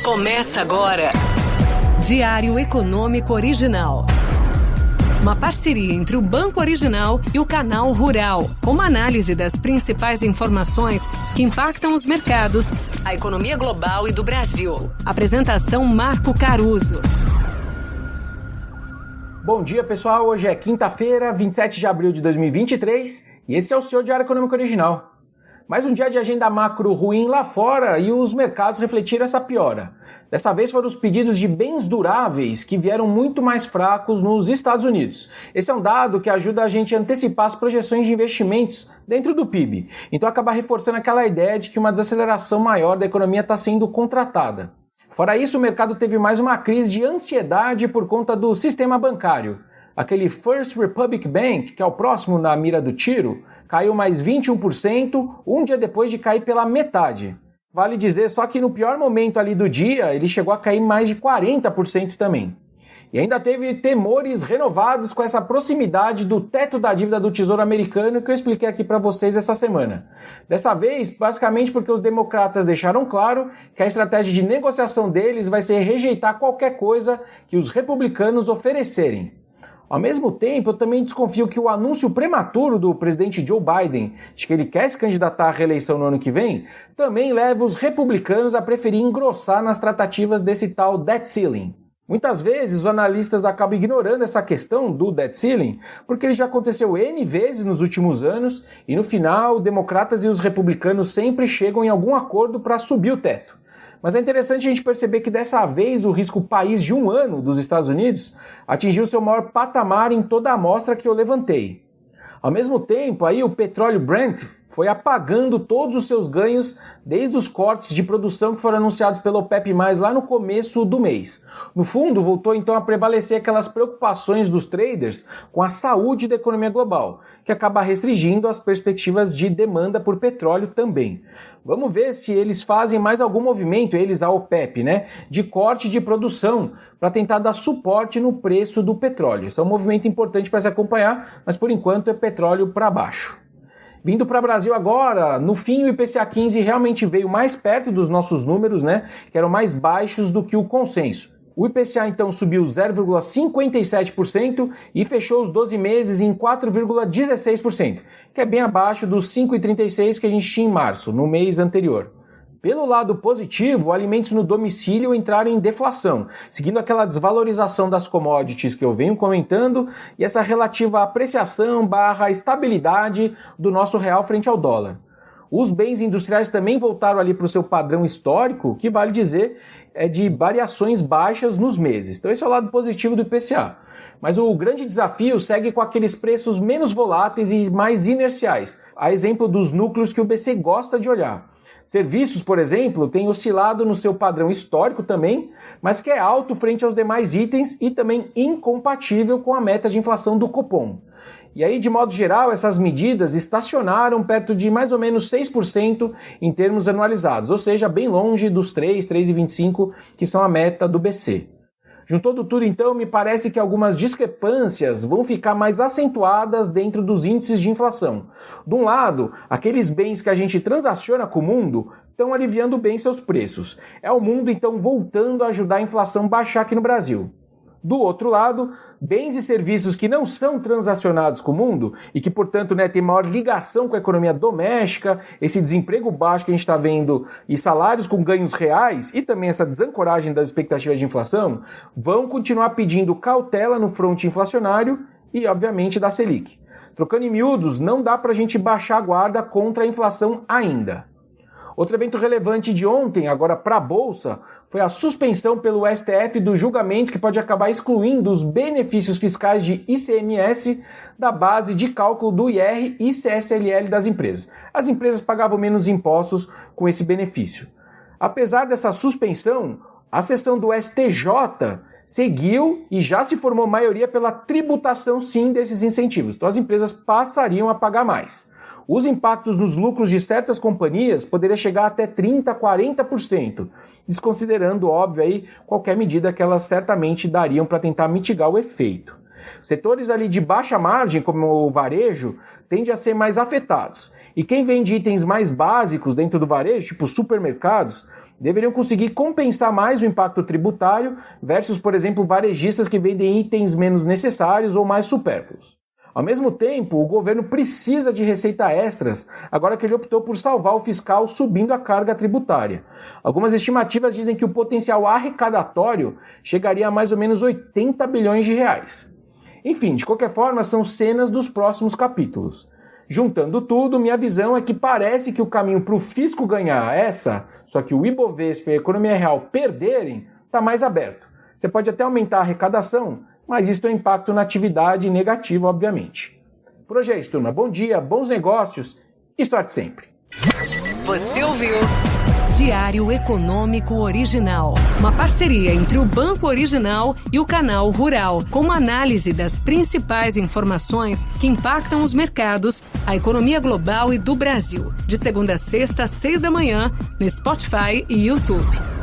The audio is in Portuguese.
Começa agora. Diário Econômico Original. Uma parceria entre o Banco Original e o Canal Rural, com uma análise das principais informações que impactam os mercados, a economia global e do Brasil. Apresentação Marco Caruso. Bom dia, pessoal. Hoje é quinta-feira, 27 de abril de 2023 e esse é o seu Diário Econômico Original. Mais um dia de agenda macro ruim lá fora e os mercados refletiram essa piora. Dessa vez foram os pedidos de bens duráveis que vieram muito mais fracos nos Estados Unidos. Esse é um dado que ajuda a gente a antecipar as projeções de investimentos dentro do PIB. Então acaba reforçando aquela ideia de que uma desaceleração maior da economia está sendo contratada. Fora isso, o mercado teve mais uma crise de ansiedade por conta do sistema bancário. Aquele First Republic Bank, que é o próximo na mira do tiro, caiu mais 21%, um dia depois de cair pela metade. Vale dizer só que no pior momento ali do dia, ele chegou a cair mais de 40% também. E ainda teve temores renovados com essa proximidade do teto da dívida do Tesouro Americano que eu expliquei aqui para vocês essa semana. Dessa vez, basicamente porque os democratas deixaram claro que a estratégia de negociação deles vai ser rejeitar qualquer coisa que os republicanos oferecerem. Ao mesmo tempo, eu também desconfio que o anúncio prematuro do presidente Joe Biden de que ele quer se candidatar à reeleição no ano que vem, também leva os republicanos a preferir engrossar nas tratativas desse tal debt ceiling. Muitas vezes os analistas acabam ignorando essa questão do debt ceiling, porque ele já aconteceu N vezes nos últimos anos e no final, democratas e os republicanos sempre chegam em algum acordo para subir o teto. Mas é interessante a gente perceber que dessa vez o risco país de um ano dos Estados Unidos atingiu seu maior patamar em toda a amostra que eu levantei. Ao mesmo tempo, aí o petróleo Brent foi apagando todos os seus ganhos desde os cortes de produção que foram anunciados pela OPEP+, lá no começo do mês. No fundo, voltou então a prevalecer aquelas preocupações dos traders com a saúde da economia global, que acaba restringindo as perspectivas de demanda por petróleo também. Vamos ver se eles fazem mais algum movimento, eles, a OPEP, de corte de produção, para tentar dar suporte no preço do petróleo. Isso é um movimento importante para se acompanhar, mas por enquanto é petróleo para baixo. Vindo para o Brasil agora, no fim o IPCA 15 realmente veio mais perto dos nossos números, que eram mais baixos do que o consenso. O IPCA então subiu 0,57% e fechou os 12 meses em 4,16%, que é bem abaixo dos 5,36% que a gente tinha em março, no mês anterior. Pelo lado positivo, alimentos no domicílio entraram em deflação, seguindo aquela desvalorização das commodities que eu venho comentando e essa relativa apreciação / estabilidade do nosso real frente ao dólar. Os bens industriais também voltaram ali para o seu padrão histórico, que vale dizer é de variações baixas nos meses. Então esse é o lado positivo do IPCA. Mas o grande desafio segue com aqueles preços menos voláteis e mais inerciais, a exemplo dos núcleos que o BC gosta de olhar. Serviços, por exemplo, têm oscilado no seu padrão histórico também, mas que é alto frente aos demais itens e também incompatível com a meta de inflação do Copom. E aí, de modo geral, essas medidas estacionaram perto de mais ou menos 6% em termos anualizados, ou seja, bem longe dos 3,25% que são a meta do BC. Juntando tudo, então, me parece que algumas discrepâncias vão ficar mais acentuadas dentro dos índices de inflação. De um lado, aqueles bens que a gente transaciona com o mundo estão aliviando bem seus preços. É o mundo, então, voltando a ajudar a inflação a baixar aqui no Brasil. Do outro lado, bens e serviços que não são transacionados com o mundo e que, portanto, têm maior ligação com a economia doméstica, esse desemprego baixo que a gente está vendo e salários com ganhos reais e também essa desancoragem das expectativas de inflação, vão continuar pedindo cautela no fronte inflacionário e, obviamente, da Selic. Trocando em miúdos, não dá para a gente baixar a guarda contra a inflação ainda. Outro evento relevante de ontem, agora para a Bolsa, foi a suspensão pelo STF do julgamento que pode acabar excluindo os benefícios fiscais de ICMS da base de cálculo do IR e CSLL das empresas. As empresas pagavam menos impostos com esse benefício. Apesar dessa suspensão, a sessão do STJ seguiu e já se formou maioria pela tributação sim desses incentivos. Então as empresas passariam a pagar mais. Os impactos nos lucros de certas companhias poderiam chegar até 30% a 40%, desconsiderando, óbvio, aí, qualquer medida que elas certamente dariam para tentar mitigar o efeito. Setores ali de baixa margem, como o varejo, tendem a ser mais afetados. E quem vende itens mais básicos dentro do varejo, tipo supermercados, deveriam conseguir compensar mais o impacto tributário versus, por exemplo, varejistas que vendem itens menos necessários ou mais supérfluos. Ao mesmo tempo, o governo precisa de receita extras, agora que ele optou por salvar o fiscal subindo a carga tributária. Algumas estimativas dizem que o potencial arrecadatório chegaria a mais ou menos 80 bilhões de reais. Enfim, de qualquer forma, são cenas dos próximos capítulos. Juntando tudo, minha visão é que parece que o caminho para o fisco ganhar só que o Ibovespa e a economia real perderem, está mais aberto. Você pode até aumentar a arrecadação, mas isso tem um impacto na atividade negativo, obviamente. Por hoje é isso, turma. Bom dia, bons negócios e sorte sempre. Você ouviu Diário Econômico Original, uma parceria entre o Banco Original e o Canal Rural, com uma análise das principais informações que impactam os mercados, a economia global e do Brasil. De segunda a sexta, às 6 da manhã, no Spotify e YouTube.